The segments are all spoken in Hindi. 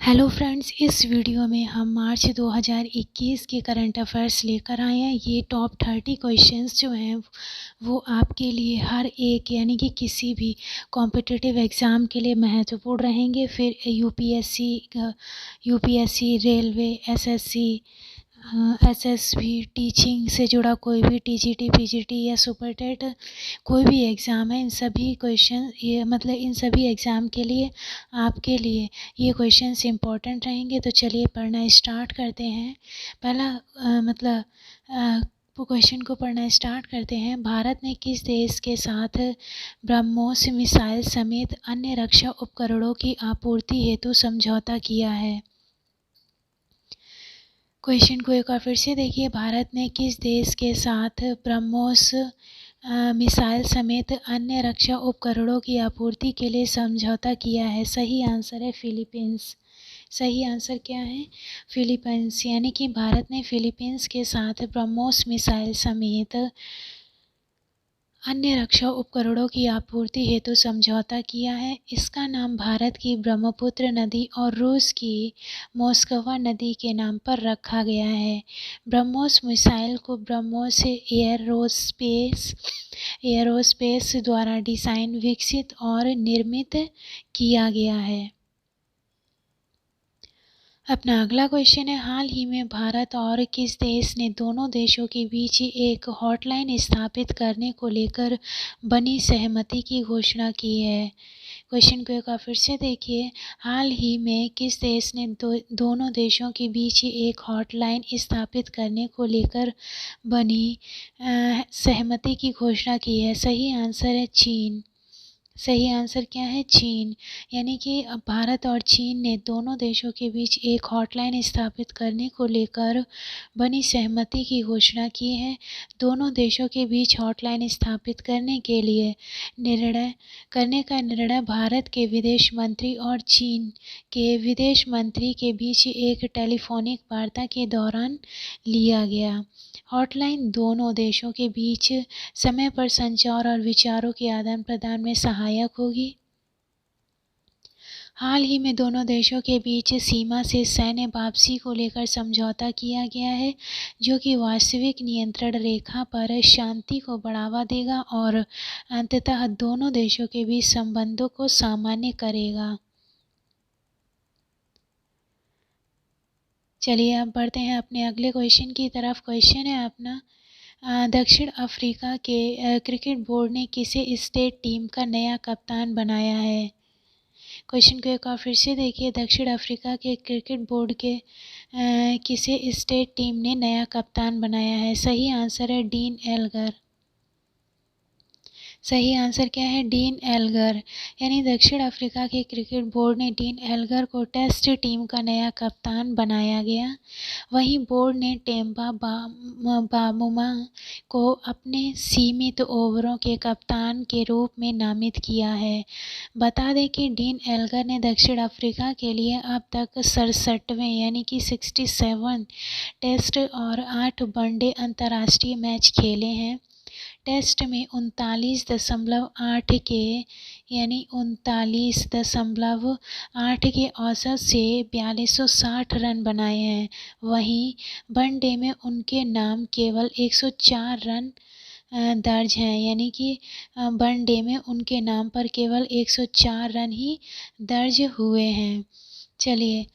हेलो फ्रेंड्स, इस वीडियो में हम मार्च 2021 के करंट अफेयर्स लेकर आए हैं। ये टॉप 30 क्वेश्चंस जो हैं वो आपके लिए हर एक यानी कि किसी भी कॉम्पिटिटिव एग्ज़ाम के लिए महत्वपूर्ण रहेंगे। फिर यूपीएससी, रेलवे, एसएसबी, टीचिंग से जुड़ा कोई भी टीजीटी, पीजीटी या सुपरटेट कोई भी एग्ज़ाम है, इन सभी क्वेश्चन इन सभी एग्ज़ाम के लिए आपके लिए ये क्वेश्चंस इम्पोर्टेंट रहेंगे। तो चलिए पढ़ना स्टार्ट करते हैं। पहला क्वेश्चन को पढ़ना स्टार्ट करते हैं। भारत ने किस देश के साथ ब्रह्मोस मिसाइल समेत अन्य रक्षा उपकरणों की आपूर्ति हेतु समझौता किया है? क्वेश्चन को एक बार फिर से देखिए। भारत ने किस देश के साथ ब्रह्मोस मिसाइल समेत अन्य रक्षा उपकरणों की आपूर्ति के लिए समझौता किया है? सही आंसर है फिलीपींस। सही आंसर क्या है? फिलीपींस। यानी कि भारत ने फिलीपींस के साथ ब्रह्मोस मिसाइल समेत अन्य रक्षा उपकरणों की आपूर्ति हेतु समझौता किया है। इसका नाम भारत की ब्रह्मपुत्र नदी और रूस की मोस्कवा नदी के नाम पर रखा गया है। ब्रह्मोस मिसाइल को ब्रह्मोस एयरोस्पेस द्वारा डिज़ाइन, विकसित और निर्मित किया गया है। अपना अगला क्वेश्चन है, हाल ही में भारत और किस देश ने दोनों देशों के बीच एक हॉटलाइन स्थापित करने को लेकर बनी सहमति की घोषणा की है? क्वेश्चन को एक बार फिर से देखिए। हाल ही में किस देश ने दोनों देशों के बीच एक हॉटलाइन स्थापित करने को लेकर बनी सहमति की घोषणा की है? सही आंसर है चीन। सही आंसर क्या है? चीन। यानी कि भारत और चीन ने दोनों देशों के बीच एक हॉटलाइन स्थापित करने को लेकर बनी सहमति की घोषणा की है। दोनों देशों के बीच हॉटलाइन स्थापित करने के लिए निर्णय भारत के विदेश मंत्री और चीन के विदेश मंत्री के बीच एक टेलीफोनिक वार्ता के दौरान लिया गया। हॉटलाइन दोनों देशों के बीच समय पर संचार और विचारों के आदान प्रदान में सहायक होगी। हाल ही में दोनों देशों के बीच सीमा से सैन्य वापसी को लेकर समझौता किया गया है, जो कि वास्तविक नियंत्रण रेखा पर शांति को बढ़ावा देगा और अंततः दोनों देशों के बीच संबंधों को सामान्य करेगा। चलिए अब बढ़ते हैं अपने अगले क्वेश्चन की तरफ। क्वेश्चन है अपना, दक्षिण अफ्रीका के क्रिकेट बोर्ड ने किसे स्टेट टीम का नया कप्तान बनाया है? क्वेश्चन को एक बार फिर से देखिए। दक्षिण अफ्रीका के क्रिकेट बोर्ड के किसे स्टेट टीम ने नया कप्तान बनाया है? सही आंसर है डीन एल्गर। सही आंसर क्या है? Dean Elgar. यानी दक्षिण अफ्रीका के क्रिकेट बोर्ड ने डीन एल्गर को टेस्ट टीम का नया कप्तान बनाया गया। वहीं बोर्ड ने टेम्बा बामुमा को अपने सीमित ओवरों के कप्तान के रूप में नामित किया है। बता दें कि डीन एल्गर ने दक्षिण अफ्रीका के लिए अब तक 67वें यानी कि 67 टेस्ट और 8 वनडे अंतर्राष्ट्रीय मैच खेले हैं। टेस्ट में 39.8 के औसत से 4260 रन बनाए हैं। वहीं वनडे में उनके नाम केवल 104 रन दर्ज हैं, यानी कि वनडे में उनके नाम पर केवल 104 रन ही दर्ज हुए हैं। चलिए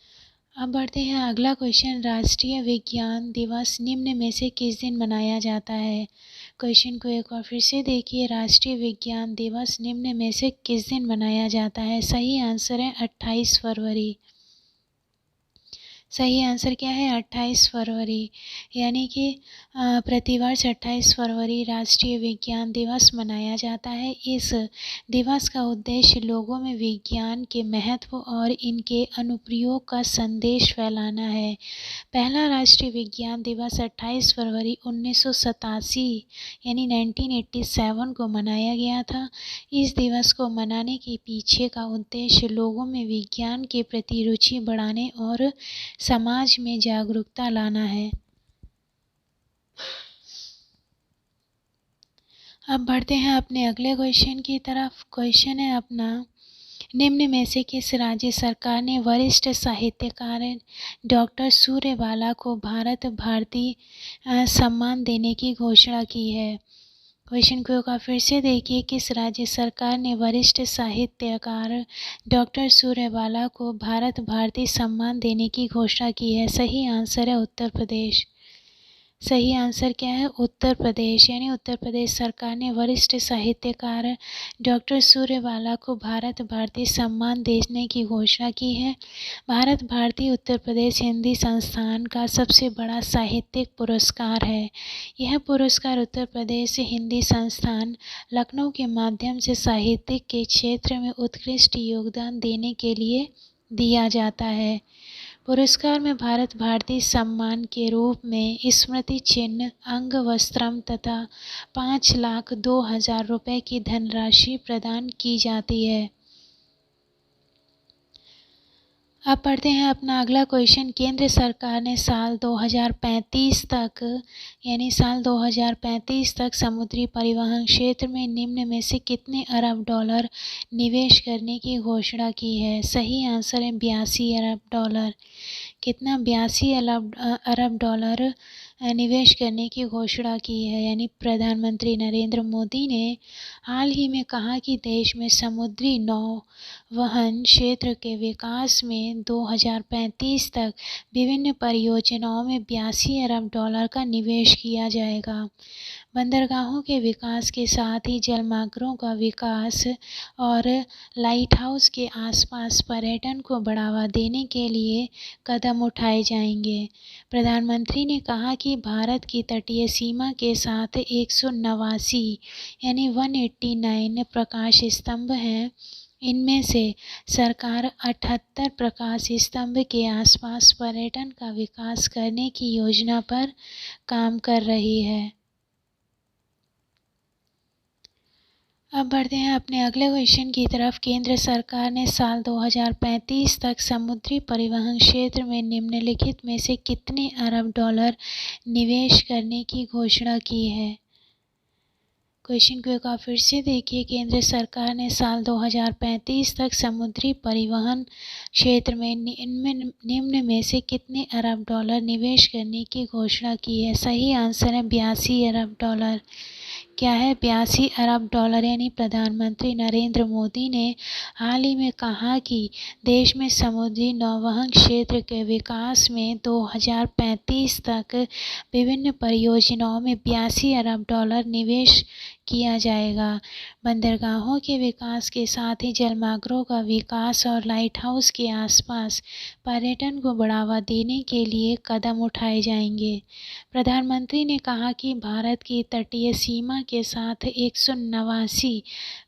अब बढ़ते हैं अगला क्वेश्चन। राष्ट्रीय विज्ञान दिवस निम्न में से किस दिन मनाया जाता है? क्वेश्चन को एक बार फिर से देखिए। राष्ट्रीय विज्ञान दिवस निम्न में से किस दिन मनाया जाता है? सही आंसर है 28 फरवरी। सही आंसर क्या है? 28 फरवरी। यानी कि प्रतिवर्ष 28 फरवरी राष्ट्रीय विज्ञान दिवस मनाया जाता है। इस दिवस का उद्देश्य लोगों में विज्ञान के महत्व और इनके अनुप्रयोग का संदेश फैलाना है। पहला राष्ट्रीय विज्ञान दिवस 28 फरवरी 1987 यानी 1987 को मनाया गया था। इस दिवस को मनाने के पीछे का उद्देश्य लोगों में विज्ञान के प्रति रुचि बढ़ाने और समाज में जागरूकता लाना है। अब बढ़ते हैं अपने अगले क्वेश्चन की तरफ। क्वेश्चन है अपना, निम्न में से किस राज्य सरकार ने वरिष्ठ साहित्यकार डॉक्टर सूर्यवाला को भारत भारती सम्मान देने की घोषणा की है? क्वेश्चन को एक बार फिर से देखिए, किस राज्य सरकार ने वरिष्ठ साहित्यकार डॉक्टर सूर्यवाला को भारत भारती सम्मान देने की घोषणा की है? सही आंसर है उत्तर प्रदेश। सही आंसर क्या है? उत्तर प्रदेश। यानी उत्तर प्रदेश सरकार ने वरिष्ठ साहित्यकार डॉक्टर सूर्यवाला को भारत भारती सम्मान देने की घोषणा की है। भारत भारती उत्तर प्रदेश हिंदी संस्थान का सबसे बड़ा साहित्यिक पुरस्कार है। यह पुरस्कार उत्तर प्रदेश हिंदी संस्थान लखनऊ के माध्यम से साहित्य के क्षेत्र में उत्कृष्ट योगदान देने के लिए दिया जाता है। पुरस्कार में भारत भारती सम्मान के रूप में स्मृति चिन्ह, अंगवस्त्रम तथा 5,02,000 रुपये की धनराशि प्रदान की जाती है। अब पढ़ते हैं अपना अगला क्वेश्चन। केंद्र सरकार ने साल 2035 तक यानी साल 2035 तक समुद्री परिवहन क्षेत्र में निम्न में से कितने अरब डॉलर निवेश करने की घोषणा की है? सही आंसर है 82 अरब डॉलर। कितना? 82 अरब डॉलर निवेश करने की घोषणा की है। यानी प्रधानमंत्री नरेंद्र मोदी ने हाल ही में कहा कि देश में समुद्री नौवहन क्षेत्र के विकास में 2035 तक विभिन्न परियोजनाओं में 82 अरब डॉलर का निवेश किया जाएगा। बंदरगाहों के विकास के साथ ही जलमार्गों का विकास और लाइट हाउस के आसपास पर्यटन को बढ़ावा देने के लिए कदम उठाए जाएंगे। प्रधानमंत्री ने कहा कि भारत की तटीय सीमा के साथ 189 यानी 189 प्रकाश स्तंभ हैं। इनमें से सरकार 78 प्रकाश स्तंभ के आसपास पर्यटन का विकास करने की योजना पर काम कर रही है। अब बढ़ते हैं अपने अगले क्वेश्चन की तरफ। केंद्र सरकार ने साल 2035 तक समुद्री परिवहन क्षेत्र में निम्नलिखित में से कितने अरब डॉलर निवेश करने की घोषणा की है? क्वेश्चन को एक बार फिर से देखिए। केंद्र सरकार ने साल 2035 तक समुद्री परिवहन क्षेत्र में निम्न में से कितने अरब डॉलर निवेश करने की घोषणा की है? सही आंसर है 82 अरब डॉलर। क्या है? 82 अरब डॉलर। यानी प्रधानमंत्री नरेंद्र मोदी ने हाल ही में कहा कि देश में समुद्री नौवहन क्षेत्र के विकास में 2035 तक विभिन्न परियोजनाओं में 82 अरब डॉलर निवेश किया जाएगा। बंदरगाहों के विकास के साथ ही जलमार्गों का विकास और लाइट हाउस के आसपास पर्यटन को बढ़ावा देने के लिए कदम उठाए जाएंगे। प्रधानमंत्री ने कहा कि भारत की तटीय सीमा के साथ 189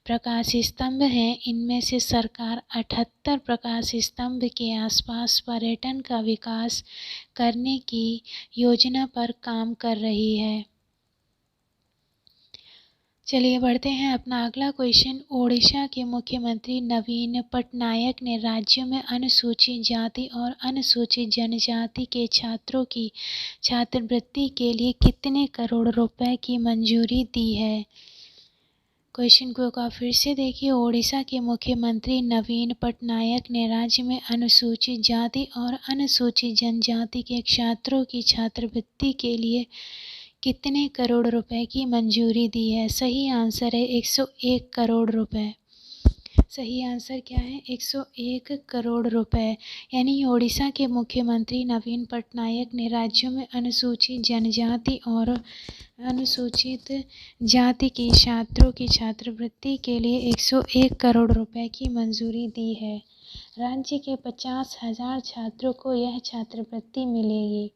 प्रकाश स्तंभ हैं। इनमें से सरकार 78 प्रकाश स्तंभ के आसपास पर्यटन का विकास करने की योजना पर काम कर रही है। चलिए बढ़ते हैं अपना अगला क्वेश्चन। ओडिशा के मुख्यमंत्री नवीन पटनायक ने राज्यों में अनुसूचित जाति और अनुसूचित जनजाति के छात्रों की छात्रवृत्ति के लिए कितने करोड़ रुपए की मंजूरी दी है? क्वेश्चन को एक बार फिर से देखिए। ओडिशा के मुख्यमंत्री नवीन पटनायक ने राज्य में अनुसूचित जाति और अनुसूचित जनजाति के छात्रों की छात्रवृत्ति के लिए कितने करोड़ रुपए की मंजूरी दी है? सही आंसर है 101 करोड़ रुपए। सही आंसर क्या है? 101 करोड़ रुपए। यानी ओडिशा के मुख्यमंत्री नवीन पटनायक ने राज्यों में अनुसूचित जनजाति और अनुसूचित जाति के छात्रों की छात्रवृत्ति के लिए 101 करोड़ रुपए की मंजूरी दी है। राज्य के 50,000 छात्रों को यह छात्रवृत्ति मिलेगी।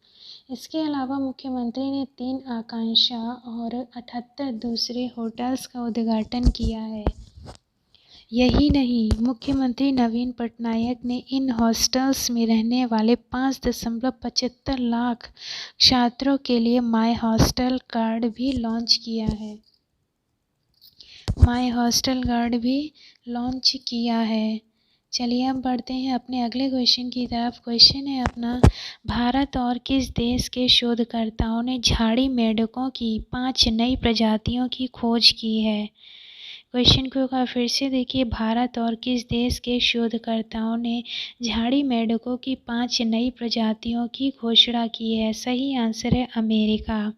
इसके अलावा मुख्यमंत्री ने 3 आकांक्षा और 78 दूसरे होटल्स का उद्घाटन किया है। यही नहीं, मुख्यमंत्री नवीन पटनायक ने इन हॉस्टल्स में रहने वाले 5.75 लाख छात्रों के लिए माय हॉस्टल कार्ड भी लॉन्च किया है। माय हॉस्टल कार्ड भी लॉन्च किया है। चलिए अब बढ़ते हैं अपने अगले क्वेश्चन की तरफ। क्वेश्चन है अपना, भारत और किस देश के शोधकर्ताओं ने झाड़ी मेंढकों की 5 नई प्रजातियों की खोज की है? क्वेश्चन को एक बार फिर से देखिए, भारत और किस देश के शोधकर्ताओं ने झाड़ी मेंढकों की 5 नई प्रजातियों की घोषणा की है? सही आंसर है अमेरिका।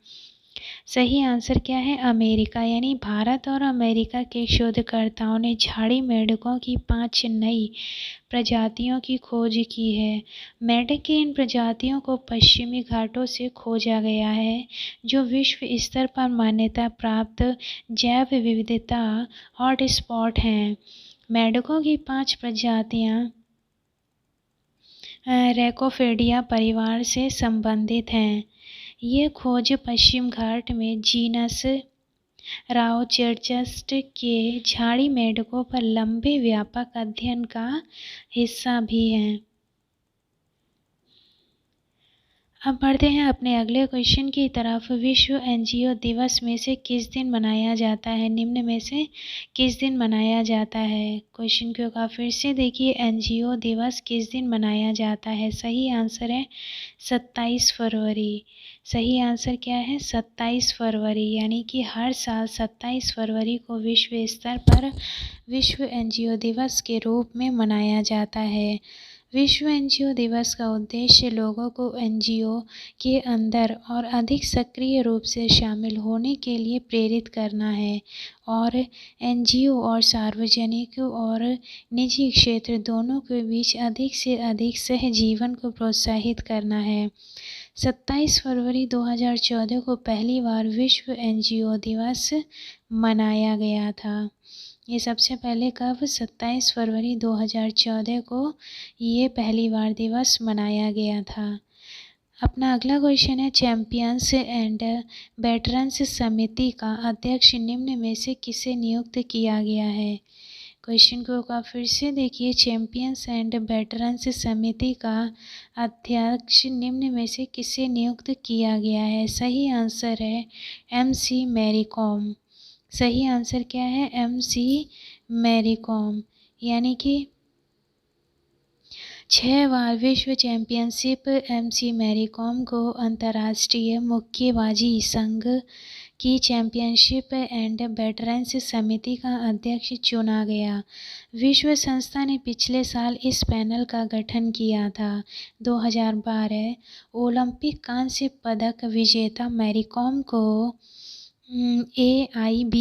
सही आंसर क्या है? अमेरिका। यानी भारत और अमेरिका के शोधकर्ताओं ने झाड़ी मेंढकों की 5 नई प्रजातियों की खोज की है। मेंढक की इन प्रजातियों को पश्चिमी घाटों से खोजा गया है, जो विश्व स्तर पर मान्यता प्राप्त जैव विविधता हॉटस्पॉट हैं। मेंढकों की 5 प्रजातियां रैकोफेडिया परिवार से संबंधित हैं। ये खोज पश्चिम घाट में जीनस राउचेस्टस के झाड़ी मेंढकों पर लंबे व्यापक अध्ययन का हिस्सा भी है। अब बढ़ते हैं अपने अगले क्वेश्चन की तरफ। विश्व एनजीओ दिवस में से किस दिन मनाया जाता है? निम्न में से किस दिन मनाया जाता है? क्वेश्चन को एक फिर से देखिए, एनजीओ दिवस किस दिन मनाया जाता है? सही आंसर है 27 फरवरी। सही आंसर क्या है? 27 फरवरी। यानी कि हर साल 27 फरवरी को विश्व स्तर पर विश्व एनजीओ दिवस के रूप में मनाया जाता है। विश्व एनजीओ दिवस का उद्देश्य लोगों को एनजीओ के अंदर और अधिक सक्रिय रूप से शामिल होने के लिए प्रेरित करना है और एनजीओ और सार्वजनिक और निजी क्षेत्र दोनों के बीच अधिक से अधिक सहजीवन को प्रोत्साहित करना है। 27 फरवरी 2014 को पहली बार विश्व एनजीओ दिवस मनाया गया था। ये सबसे पहले कब? 27 फरवरी 2014 को ये पहली बार दिवस मनाया गया था। अपना अगला क्वेश्चन है, चैंपियंस एंड वेटरन्स समिति का अध्यक्ष निम्न में से किसे नियुक्त किया गया है? क्वेश्चन को का फिर से देखिए, चैंपियंस एंड वेटरन्स समिति का अध्यक्ष निम्न में से किसे नियुक्त किया गया है? सही आंसर है MC मैरी कॉम। सही आंसर क्या है? MC मैरी कॉम। यानी कि 6 बार विश्व चैंपियनशिप MC मैरी कॉम को अंतर्राष्ट्रीय मुक्केबाजी संघ की चैंपियनशिप एंड वेटरन्स समिति का अध्यक्ष चुना गया। विश्व संस्था ने पिछले साल इस पैनल का गठन किया था। 2012 ओलंपिक कांस्य पदक विजेता मैरी कॉम को AIBA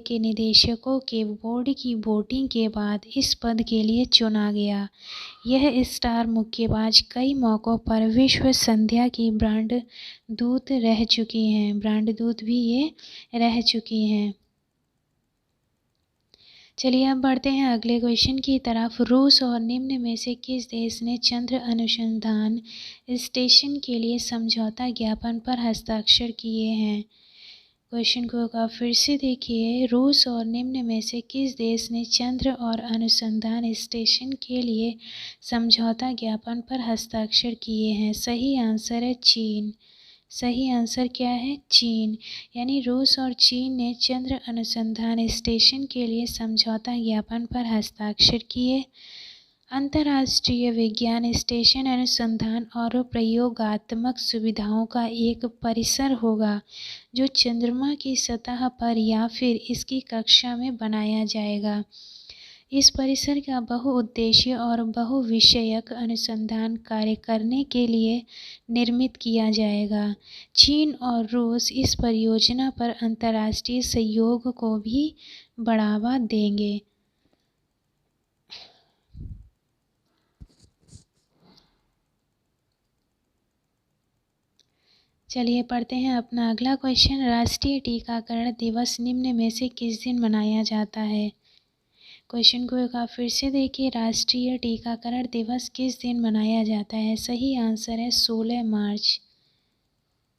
के निदेशकों के बोर्ड की वोटिंग के बाद इस पद के लिए चुना गया। यह स्टार मुक्केबाज कई मौक़ों पर विश्व संध्या की ब्रांड दूत रह चुकी हैं। ब्रांड दूत भी ये रह चुकी हैं। चलिए अब बढ़ते हैं अगले क्वेश्चन की तरफ। रूस और निम्न में से किस देश ने चंद्र अनुसंधान स्टेशन के लिए समझौता ज्ञापन पर हस्ताक्षर किए हैं? क्वेश्चन को फिर से देखिए, रूस और निम्न में से किस देश ने चंद्र और अनुसंधान स्टेशन के लिए समझौता ज्ञापन पर हस्ताक्षर किए हैं? सही आंसर है चीन। सही आंसर क्या है? चीन। यानी रूस और चीन ने चंद्र अनुसंधान स्टेशन के लिए समझौता ज्ञापन पर हस्ताक्षर किए। अंतर्राष्ट्रीय विज्ञान स्टेशन अनुसंधान और प्रयोगात्मक सुविधाओं का एक परिसर होगा जो चंद्रमा की सतह पर या फिर इसकी कक्षा में बनाया जाएगा। इस परिसर का बहुउद्देशीय और बहुविषयक अनुसंधान कार्य करने के लिए निर्मित किया जाएगा। चीन और रूस इस परियोजना पर अंतर्राष्ट्रीय सहयोग को भी बढ़ावा देंगे। चलिए पढ़ते हैं अपना अगला क्वेश्चन। राष्ट्रीय टीकाकरण दिवस निम्न में से किस दिन मनाया जाता है? क्वेश्चन को एक बार फिर से देखिए, राष्ट्रीय टीकाकरण दिवस किस दिन मनाया जाता है? सही आंसर है 16 मार्च।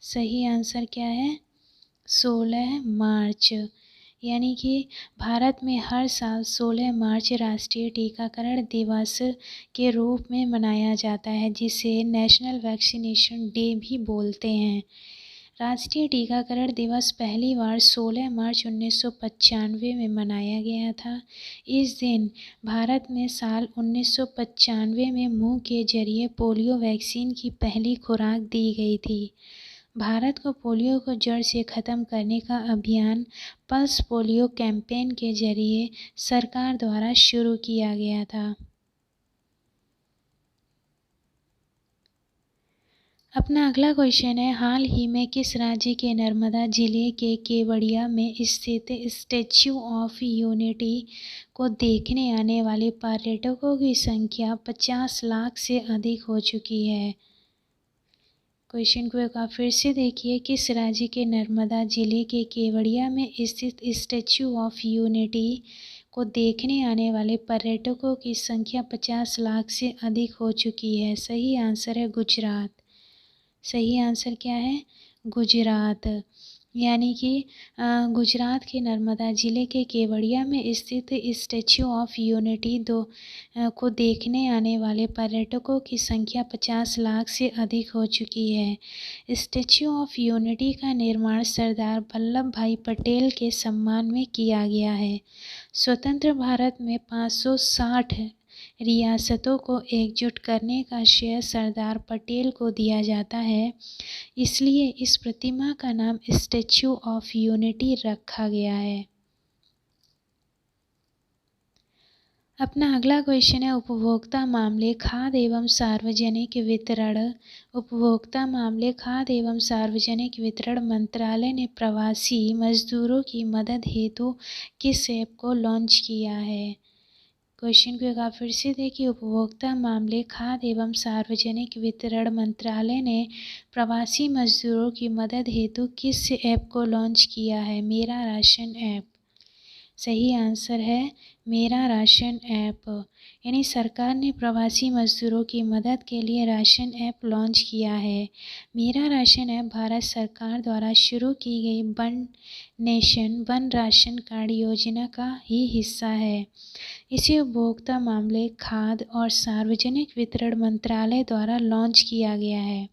सही आंसर क्या है? 16 मार्च। यानी कि भारत में हर साल 16 मार्च राष्ट्रीय टीकाकरण दिवस के रूप में मनाया जाता है, जिसे नेशनल वैक्सीनेशन डे भी बोलते हैं। राष्ट्रीय टीकाकरण दिवस पहली बार 16 मार्च 1995 में मनाया गया था। इस दिन भारत में साल 1995 में मुंह के जरिए पोलियो वैक्सीन की पहली खुराक दी गई थी। भारत को पोलियो को जड़ से ख़त्म करने का अभियान पल्स पोलियो कैंपेन के जरिए सरकार द्वारा शुरू किया गया था। अपना अगला क्वेश्चन है, हाल ही में किस राज्य के नर्मदा जिले के केवड़िया में स्थित स्टैच्यू ऑफ यूनिटी को देखने आने वाले पर्यटकों की संख्या 50 लाख से अधिक हो चुकी है? क्वेश्चन को एक बार फिर से देखिए, किस राज्य के नर्मदा जिले के केवड़िया में स्थित स्टैच्यू ऑफ यूनिटी को देखने आने वाले पर्यटकों की संख्या 50 लाख से अधिक हो चुकी है? सही आंसर है गुजरात। सही आंसर क्या है? गुजरात। यानी कि गुजरात के नर्मदा जिले के केवड़िया में स्थित स्टैच्यू ऑफ यूनिटी को देखने आने वाले पर्यटकों की संख्या 50 लाख से अधिक हो चुकी है। स्टैच्यू ऑफ यूनिटी का निर्माण सरदार वल्लभ भाई पटेल के सम्मान में किया गया है। स्वतंत्र भारत में 560 रियासतों को एकजुट करने का श्रेय सरदार पटेल को दिया जाता है, इसलिए इस प्रतिमा का नाम स्टैच्यू ऑफ यूनिटी रखा गया है। अपना अगला क्वेश्चन है, उपभोक्ता मामले खाद्य एवं सार्वजनिक वितरण मंत्रालय ने प्रवासी मजदूरों की मदद हेतु किस ऐप को लॉन्च किया है? क्वेश्चन को एक बार फिर से देखिए, उपभोक्ता मामले खाद्य एवं सार्वजनिक वितरण मंत्रालय ने प्रवासी मजदूरों की मदद हेतु किस ऐप को लॉन्च किया है? मेरा राशन ऐप। सही आंसर है मेरा राशन ऐप। यानी सरकार ने प्रवासी मजदूरों की मदद के लिए राशन ऐप लॉन्च किया है। मेरा राशन ऐप भारत सरकार द्वारा शुरू की गई one nation one ration card योजना का ही हिस्सा है। इसे उपभोक्ता मामले खाद्य और सार्वजनिक वितरण मंत्रालय द्वारा लॉन्च किया गया है।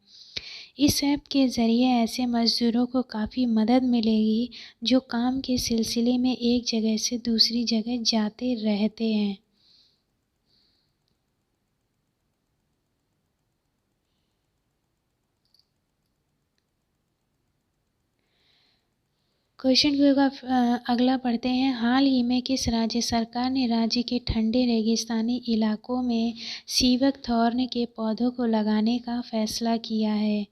इस ऐप के ज़रिए ऐसे मज़दूरों को काफ़ी मदद मिलेगी जो काम के सिलसिले में एक जगह से दूसरी जगह जाते रहते हैं। क्वेश्चन को अगला पढ़ते हैं, हाल ही में किस राज्य सरकार ने राज्य के ठंडे रेगिस्तानी इलाकों में सीवक थॉर्न के पौधों को लगाने का फैसला किया है?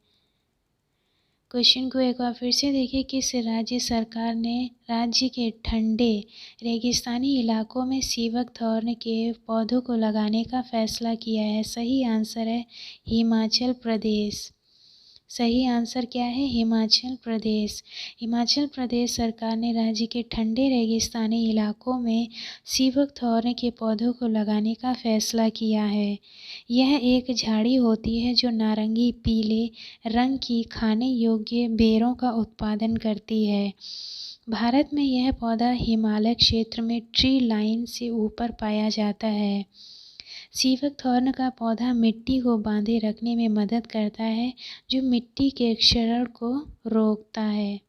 क्वेश्चन को एक बार फिर से देखिए, किस राज्य सरकार ने राज्य के ठंडे रेगिस्तानी इलाकों में सीवक थॉर्न के पौधों को लगाने का फैसला किया है? सही आंसर है हिमाचल प्रदेश। सही आंसर क्या है? हिमाचल प्रदेश। हिमाचल प्रदेश सरकार ने राज्य के ठंडे रेगिस्तानी इलाकों में सीवक थॉर्न के पौधों को लगाने का फैसला किया है। यह एक झाड़ी होती है जो नारंगी पीले रंग की खाने योग्य बेरों का उत्पादन करती है। भारत में यह पौधा हिमालय क्षेत्र में ट्री लाइन से ऊपर पाया जाता है। सीवक थॉर्न का पौधा मिट्टी को बांधे रखने में मदद करता है, जो मिट्टी के क्षरण को रोकता है।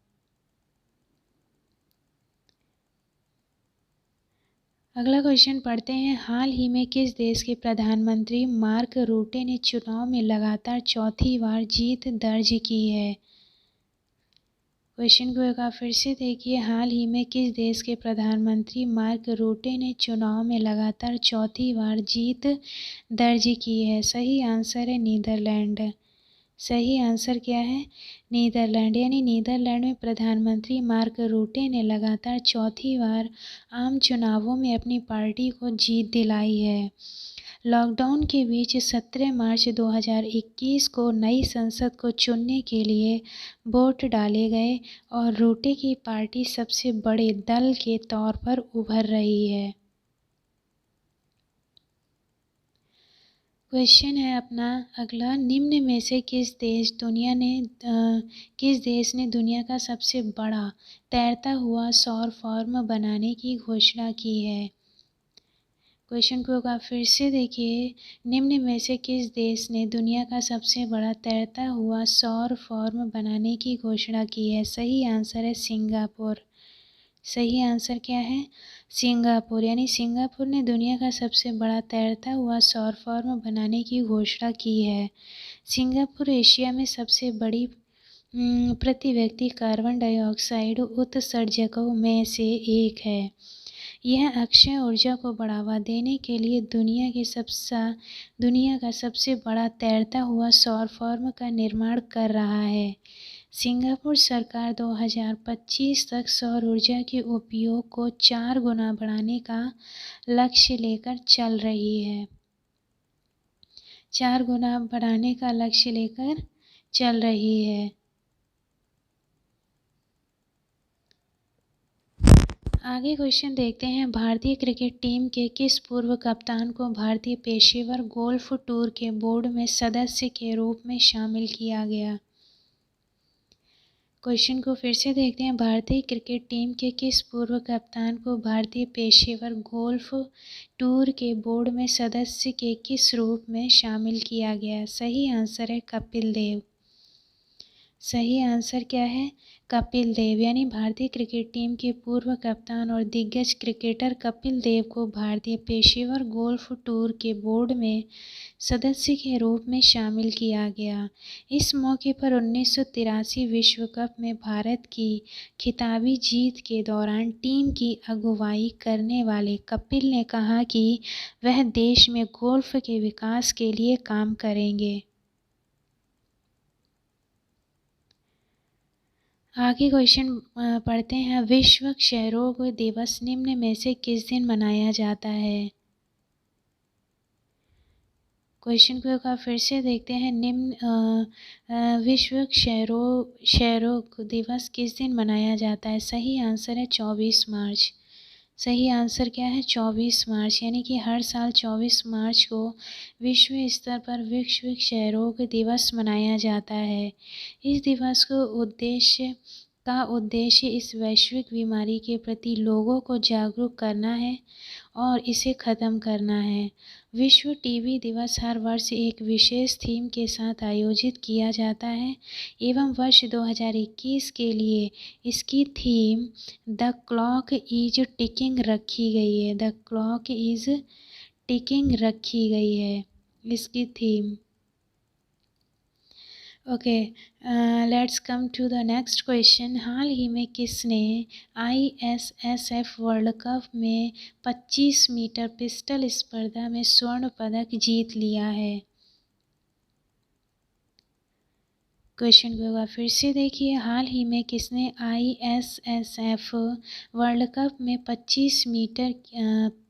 अगला क्वेश्चन पढ़ते हैं, हाल ही में किस देश के प्रधानमंत्री मार्क रूटे ने चुनाव में लगातार चौथी बार जीत दर्ज की है? क्वेश्चन को एक बार फिर से देखिए, हाल ही में किस देश के प्रधानमंत्री मार्क रूटे ने चुनाव में लगातार चौथी बार जीत दर्ज की है? सही आंसर है नीदरलैंड। सही आंसर क्या है? नीदरलैंड। यानी नीदरलैंड में प्रधानमंत्री मार्क रूटे ने लगातार चौथी बार आम चुनावों में अपनी पार्टी को जीत दिलाई है। लॉकडाउन के बीच 17 मार्च 2021 को नई संसद को चुनने के लिए वोट डाले गए और रूटे की पार्टी सबसे बड़े दल के तौर पर उभर रही है। क्वेश्चन है अपना अगला, निम्न में से किस देश ने दुनिया का सबसे बड़ा तैरता हुआ सौर फार्म बनाने की घोषणा की है? क्वेश्चन को एक बार फिर से देखिए, निम्न में से किस देश ने दुनिया का सबसे बड़ा तैरता हुआ सौर फार्म बनाने की घोषणा की है? सही आंसर है सिंगापुर। सही आंसर क्या है? सिंगापुर। यानी सिंगापुर ने दुनिया का सबसे बड़ा तैरता हुआ सौर फार्म बनाने की घोषणा की है। सिंगापुर एशिया में सबसे बड़ी प्रति व्यक्ति कार्बन डाइऑक्साइड उत्सर्जकों में से एक है। यह अक्षय ऊर्जा को बढ़ावा देने के लिए दुनिया का सबसे बड़ा तैरता हुआ सौर फार्म का निर्माण कर रहा है। सिंगापुर सरकार 2025 तक सौर ऊर्जा के उपयोग को 4 गुना बढ़ाने का लक्ष्य लेकर चल रही है। 4 गुना बढ़ाने का लक्ष्य लेकर चल रही है। आगे क्वेश्चन देखते हैं। भारतीय क्रिकेट टीम के किस पूर्व कप्तान को भारतीय पेशेवर गोल्फ टूर के बोर्ड में सदस्य के रूप में शामिल किया गया? क्वेश्चन को फिर से देखते हैं। भारतीय क्रिकेट टीम के किस पूर्व कप्तान को भारतीय पेशेवर गोल्फ टूर के बोर्ड में सदस्य के किस रूप में शामिल किया गया? सही आंसर है कपिल देव। सही आंसर क्या है? कपिल देव। यानी भारतीय क्रिकेट टीम के पूर्व कप्तान और दिग्गज क्रिकेटर कपिल देव को भारतीय पेशेवर गोल्फ टूर के बोर्ड में सदस्य के रूप में शामिल किया गया। इस मौके पर 1983 विश्व कप में भारत की खिताबी जीत के दौरान टीम की अगुवाई करने वाले कपिल ने कहा कि वह देश में गोल्फ के विकास के लिए काम करेंगे। आगे क्वेश्चन पढ़ते हैं। विश्व क्षय रोग दिवस निम्न में से किस दिन मनाया जाता है? क्वेश्चन को एक बार फिर से देखते हैं। विश्व क्षय रोग दिवस किस दिन मनाया जाता है? सही आंसर है 24 मार्च। सही आंसर क्या है? 24 मार्च। यानी कि हर साल 24 मार्च को विश्व स्तर पर विश्व क्षय रोग दिवस मनाया जाता है। इस दिवस का उद्देश्य इस वैश्विक बीमारी के प्रति लोगों को जागरूक करना है और इसे ख़त्म करना है। विश्व टीबी दिवस हर वर्ष एक विशेष थीम के साथ आयोजित किया जाता है एवं वर्ष 2021 के लिए इसकी theme the clock is ticking रखी गई है। द क्लॉक इज टिकिंग रखी गई है इसकी theme. Okay, let's come to the next question. हाल ही में किसने ISSF वर्ल्ड कप में 25 मीटर पिस्टल स्पर्धा में स्वर्ण पदक जीत लिया है? क्वेश्चन को एक बार फिर से देखिए। हाल ही में किसने ISSF वर्ल्ड कप में 25 मीटर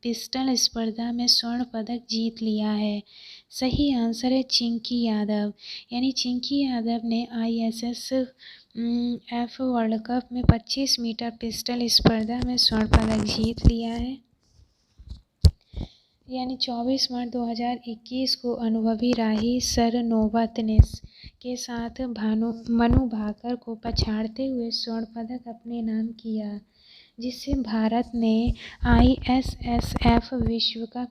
पिस्टल स्पर्धा में स्वर्ण पदक जीत लिया है? सही आंसर है चिंकी यादव। यानी चिंकी यादव ने ISSF वर्ल्ड कप में 25 मीटर पिस्टल स्पर्धा में स्वर्ण पदक जीत लिया है। यानी 24 मार्च 2021 को अनुभवी राही सरनोबतनेस के साथ मनु भाकर को पछाड़ते हुए स्वर्ण पदक अपने नाम किया, जिससे भारत ने ISSF विश्व कप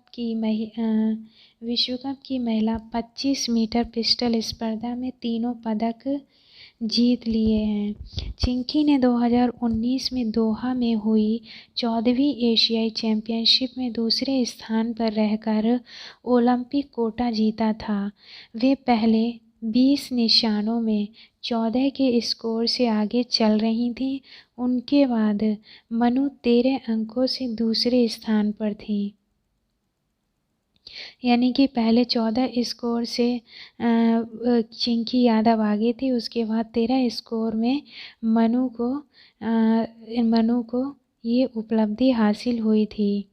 की महिला 25 मीटर पिस्टल स्पर्धा में तीनों पदक जीत लिए हैं। चिंकी ने 2019 में दोहा में हुई 14वीं एशियाई चैंपियनशिप में दूसरे स्थान पर रहकर ओलंपिक कोटा जीता था। वे पहले 20 निशानों में 14 के स्कोर से आगे चल रही थीं। उनके बाद मनु 13 अंकों से दूसरे स्थान पर थीं। यानी कि पहले 14 स्कोर से चिंकी यादव आगे थी, उसके बाद 13 स्कोर में मनु को ये उपलब्धि हासिल हुई थी।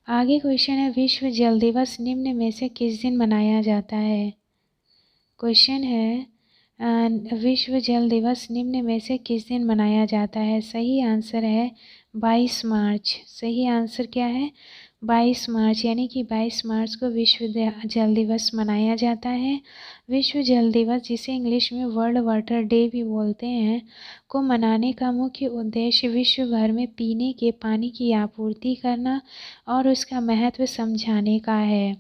आगे क्वेश्चन है। विश्व जल दिवस निम्न में से किस दिन मनाया जाता है? क्वेश्चन है विश्व जल दिवस निम्न में से किस दिन मनाया जाता है? सही आंसर है 22 मार्च। सही आंसर क्या है? 22 मार्च। यानी कि 22 मार्च को विश्व जल दिवस मनाया जाता है। विश्व जल दिवस, जिसे इंग्लिश में वर्ल्ड वाटर डे भी बोलते हैं, को मनाने का मुख्य उद्देश्य विश्व भर में पीने के पानी की आपूर्ति करना और उसका महत्व समझाने का है।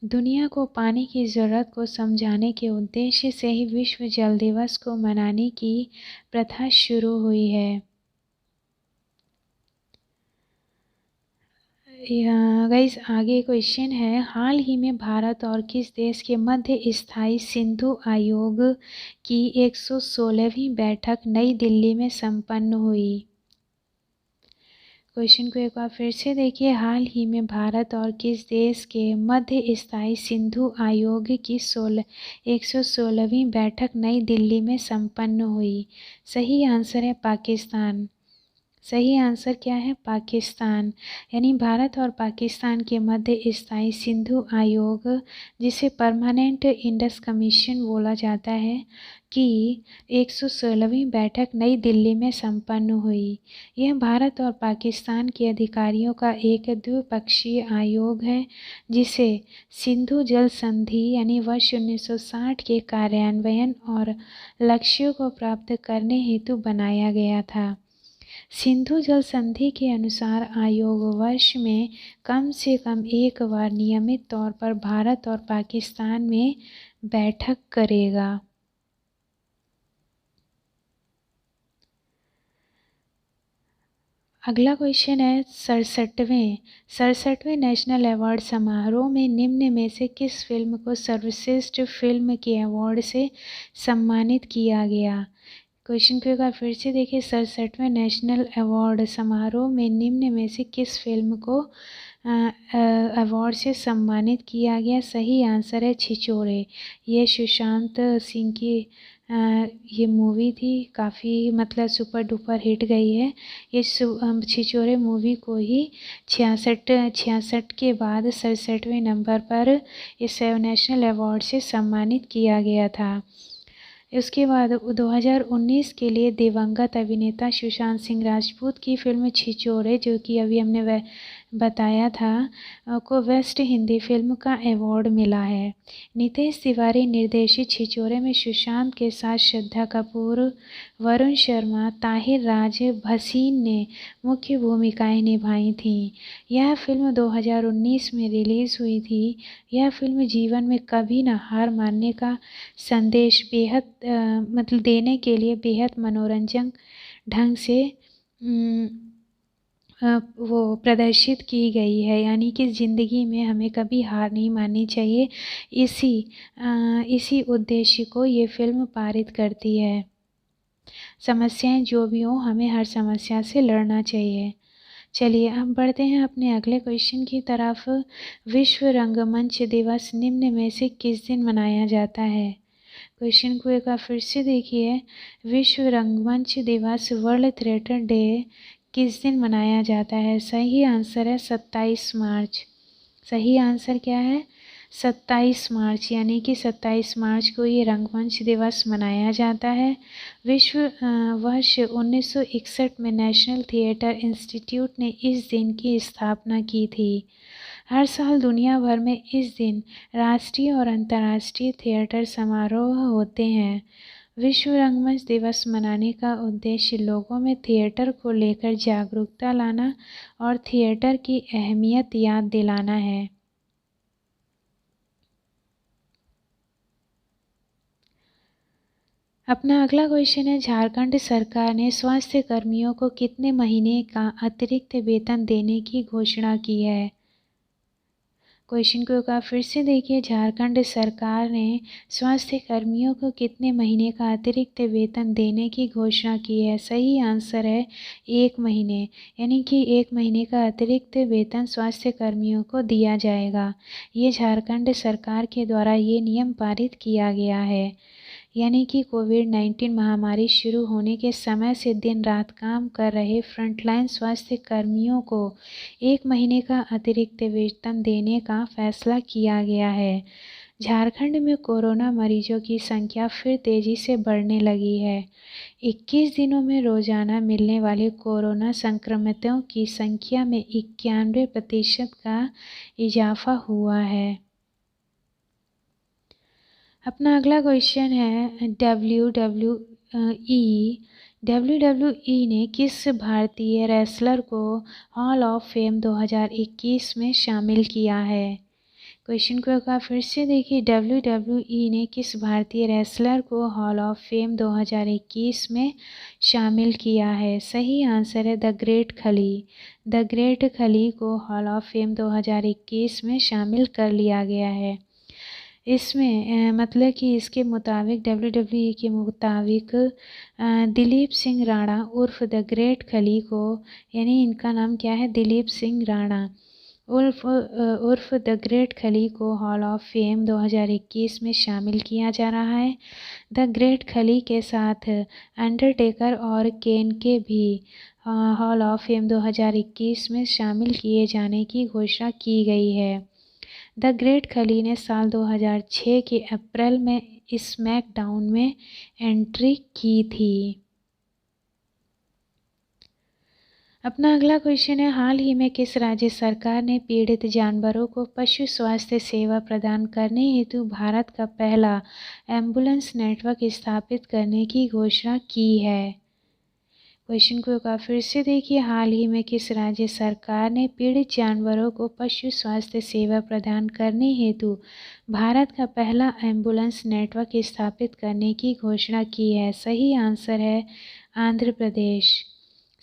दुनिया को पानी की ज़रूरत को समझाने के उद्देश्य से ही विश्व जल दिवस को मनाने की प्रथा शुरू हुई है। गाइस आगे क्वेश्चन है, हाल ही में भारत और किस देश के मध्य स्थायी सिंधु आयोग की 116वीं बैठक नई दिल्ली में संपन्न हुई। क्वेश्चन को एक बार फिर से देखिए, हाल ही में भारत और किस देश के मध्य स्थायी सिंधु आयोग की 116वीं बैठक नई दिल्ली में संपन्न हुई। सही आंसर है पाकिस्तान। सही आंसर क्या है? पाकिस्तान। यानी भारत और पाकिस्तान के मध्य स्थायी सिंधु आयोग, जिसे परमानेंट इंडस कमीशन बोला जाता है, की 116वीं बैठक नई दिल्ली में संपन्न हुई। यह भारत और पाकिस्तान के अधिकारियों का एक द्विपक्षीय आयोग है, जिसे सिंधु जल संधि यानी वर्ष 1960 के कार्यान्वयन और लक्ष्यों को प्राप्त करने हेतु बनाया गया था। सिंधु जल संधि के अनुसार आयोग वर्ष में कम से कम एक बार नियमित तौर पर भारत और पाकिस्तान में बैठक करेगा। अगला क्वेश्चन है 67वें नेशनल अवार्ड समारोह में निम्न में से किस फिल्म को सर्वश्रेष्ठ फिल्म के अवार्ड से सम्मानित किया गया। क्वेश्चन को एक बार फिर से देखिए, 67वें नेशनल अवार्ड समारोह में निम्न में से किस फिल्म को अवार्ड से सम्मानित किया गया। सही आंसर है छिछोरे। ये सुशांत सिंह की ये मूवी थी, काफ़ी मतलब सुपर डुपर हिट गई है। ये छिछोरे मूवी को ही 66 के बाद 67वें नंबर पर इस नेशनल अवार्ड से सम्मानित किया गया था। उसके बाद 2019 के लिए दिवंगत अभिनेता सुशांत सिंह राजपूत की फिल्म छिछोरे, जो कि अभी हमने बताया था, को बेस्ट हिंदी फिल्म का अवार्ड मिला है। नितेश तिवारी निर्देशित छिछोरे में सुशांत के साथ श्रद्धा कपूर, वरुण शर्मा, ताहिर राज भसीन ने मुख्य भूमिकाएं निभाई थीं। यह फिल्म 2019 में रिलीज़ हुई थी। यह फिल्म जीवन में कभी न हार मानने का संदेश मतलब देने के लिए बेहद मनोरंजक ढंग से वो प्रदर्शित की गई है। यानी कि ज़िंदगी में हमें कभी हार नहीं माननी चाहिए। इसी उद्देश्य को ये फिल्म पारित करती है। समस्याएं जो भी हों, हमें हर समस्या से लड़ना चाहिए। चलिए अब बढ़ते हैं अपने अगले क्वेश्चन की तरफ। विश्व रंगमंच दिवस निम्न में से किस दिन मनाया जाता है। क्वेश्चन को एक बार फिर से देखिए, विश्व रंगमंच दिवस वर्ल्ड थिएटर डे किस दिन मनाया जाता है। सही आंसर है 27 मार्च। सही आंसर क्या है? 27 मार्च। यानी कि 27 मार्च को ये रंगमंच दिवस मनाया जाता है। विश्व वर्ष 1961 में नेशनल थिएटर इंस्टीट्यूट ने इस दिन की स्थापना की थी। हर साल दुनिया भर में इस दिन राष्ट्रीय और अंतर्राष्ट्रीय थिएटर समारोह होते हैं। विश्व रंगमंच दिवस मनाने का उद्देश्य लोगों में थिएटर को लेकर जागरूकता लाना और थिएटर की अहमियत याद दिलाना है। अपना अगला क्वेश्चन है, झारखंड सरकार ने स्वास्थ्य कर्मियों को कितने महीने का अतिरिक्त वेतन देने की घोषणा की है। क्वेश्चन को एक बार फिर से देखिए, झारखंड सरकार ने स्वास्थ्य कर्मियों को कितने महीने का अतिरिक्त वेतन देने की घोषणा की है। सही आंसर है 1 महीने। यानी कि 1 महीने का अतिरिक्त वेतन स्वास्थ्य कर्मियों को दिया जाएगा। ये झारखंड सरकार के द्वारा ये नियम पारित किया गया है। यानी कि कोविड-19 महामारी शुरू होने के समय से दिन रात काम कर रहे फ्रंटलाइन स्वास्थ्य कर्मियों को 1 महीने का अतिरिक्त वेतन देने का फैसला किया गया है। झारखंड में कोरोना मरीजों की संख्या फिर तेजी से बढ़ने लगी है। 21 दिनों में रोजाना मिलने वाले कोरोना संक्रमितों की संख्या में 91% का इजाफा हुआ है। अपना अगला क्वेश्चन है, WWE ने किस भारतीय रेसलर को हॉल ऑफ फेम 2021 में शामिल किया है। क्वेश्चन को एक बार फिर से देखिए, WWE ने किस भारतीय रेसलर को हॉल ऑफ फेम 2021 में शामिल किया है? सही आंसर है द ग्रेट खली। द ग्रेट खली को हॉल ऑफ फेम 2021 में शामिल कर लिया गया है। इसमें मतलब कि इसके मुताबिक WWE के मुताबिक दिलीप सिंह राणा उर्फ द ग्रेट खली को, यानी इनका नाम क्या है, दिलीप सिंह राणा उर्फ द ग्रेट खली को हॉल ऑफ फेम 2021 में शामिल किया जा रहा है। द ग्रेट खली के साथ अंडरटेकर और केन के भी हॉल ऑफ फेम 2021 में शामिल किए जाने की घोषणा की गई है। द ग्रेट खली ने साल 2006 के अप्रैल में स्मैकडाउन में एंट्री की थी। अपना अगला क्वेश्चन है, हाल ही में किस राज्य सरकार ने पीड़ित जानवरों को पशु स्वास्थ्य सेवा प्रदान करने हेतु भारत का पहला एम्बुलेंस नेटवर्क स्थापित करने की घोषणा की है? क्वेश्चन को एक बार फिर से देखिए, हाल ही में किस राज्य सरकार ने पीड़ित जानवरों को पशु स्वास्थ्य सेवा प्रदान करने हेतु भारत का पहला एम्बुलेंस नेटवर्क स्थापित करने की घोषणा की है? सही आंसर है आंध्र प्रदेश।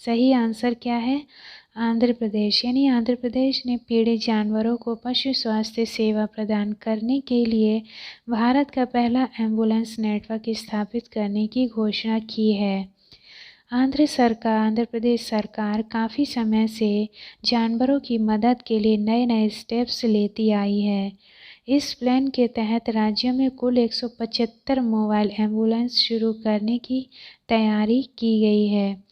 सही आंसर क्या है? आंध्र प्रदेश। यानी आंध्र प्रदेश ने पीड़ित जानवरों को पशु स्वास्थ्य सेवा प्रदान करने के लिए भारत का पहला एम्बुलेंस नेटवर्क स्थापित करने की घोषणा की है। आंध्र प्रदेश सरकार काफ़ी समय से जानवरों की मदद के लिए नए नए स्टेप्स लेती आई है। इस प्लान के तहत राज्य में कुल 175 मोबाइल एम्बुलेंस शुरू करने की तैयारी की गई है।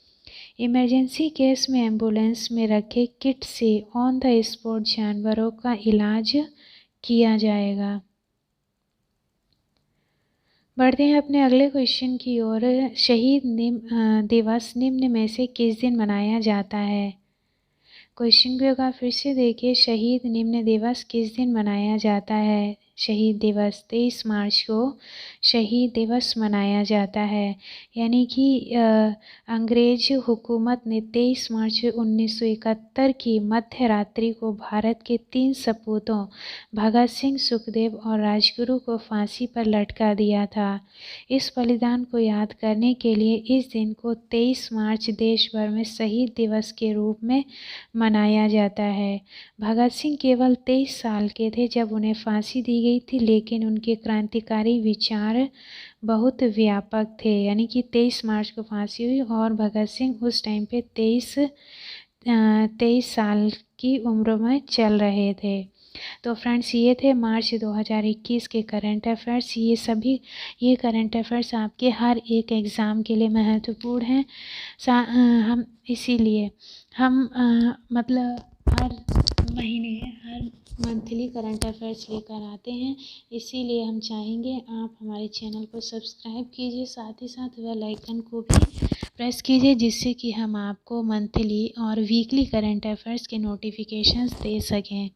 इमरजेंसी केस में एम्बुलेंस में रखे किट से ऑन द स्पॉट जानवरों का इलाज किया जाएगा। बढ़ते हैं अपने अगले क्वेश्चन की ओर। शहीद दिवस निम्न में से किस दिन मनाया जाता है? क्वेश्चन को एक बार फिर से देखिए, शहीद निम्न दिवस किस दिन मनाया जाता है? शहीद दिवस 23 मार्च को शहीद दिवस मनाया जाता है। यानी कि अंग्रेज हुकूमत ने 23 मार्च 1971 की मध्य रात्रि को भारत के 3 सपूतों भगत सिंह, सुखदेव और राजगुरु को फांसी पर लटका दिया था। इस बलिदान को याद करने के लिए इस दिन को 23 मार्च देश भर में शहीद दिवस के रूप में मनाया जाता है। भगत सिंह केवल 23 साल के थे जब उन्हें फांसी दी गई थी, लेकिन उनके क्रांतिकारी विचार बहुत व्यापक थे। यानी कि 23 मार्च को फांसी हुई और भगत सिंह उस टाइम पे 23 साल की उम्र में चल रहे थे। तो फ्रेंड्स, ये थे मार्च 2021 के करंट अफेयर्स। ये करंट अफेयर्स आपके हर एक एग्ज़ाम के लिए महत्वपूर्ण हैं। हम इसीलिए मतलब हर महीने हर मंथली करंट अफेयर्स लेकर आते हैं। इसीलिए हम चाहेंगे आप हमारे चैनल को सब्सक्राइब कीजिए, साथ ही साथ बेल आइकन को भी प्रेस कीजिए, जिससे कि हम आपको मंथली और वीकली करंट अफेयर्स के नोटिफिकेशंस दे सकें।